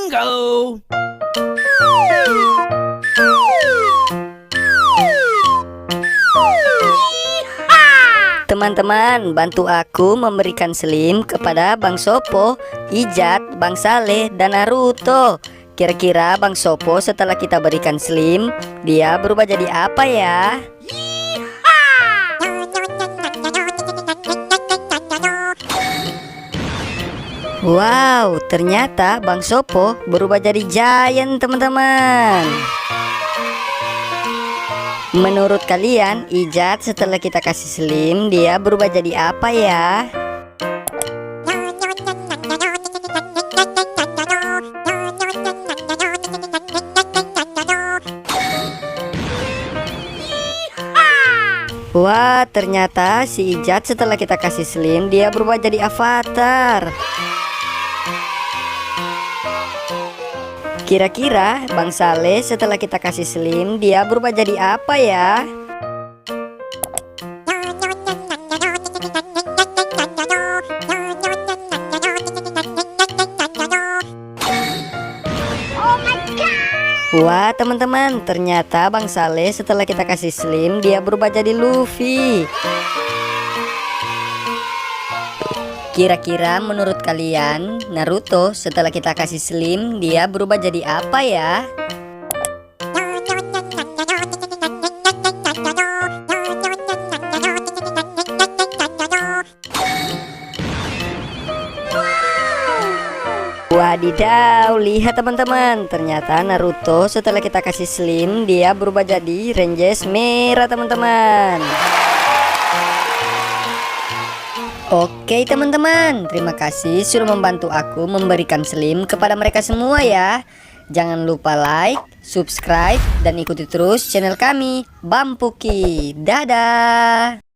Bingo! Teman-teman, bantu aku memberikan selim kepada Bang Sopo, Ijat, Bang Saleh, dan Naruto. Kira-kira Bang Sopo setelah kita berikan selim, dia berubah jadi apa ya? Wow, ternyata Bang Sopo berubah jadi giant, teman-teman. Menurut kalian, Ijat setelah kita kasih selim, dia berubah jadi apa ya? Wah, ternyata si Ijat setelah kita kasih selim, dia berubah jadi avatar. Kira-kira Bang Saleh setelah kita kasih selim, dia berubah jadi apa ya? Wah, teman-teman, ternyata Bang Saleh setelah kita kasih selim, dia berubah jadi Luffy. Kira-kira menurut kalian, Naruto setelah kita kasih selim, dia berubah jadi apa ya? Wadidaw, lihat teman-teman, ternyata Naruto setelah kita kasih selim, dia berubah jadi Rangers merah, teman-teman. Oke teman-teman, terima kasih sudah membantu aku memberikan selim kepada mereka semua ya. Jangan lupa like, subscribe, dan ikuti terus channel kami, Bampuki. Dadah.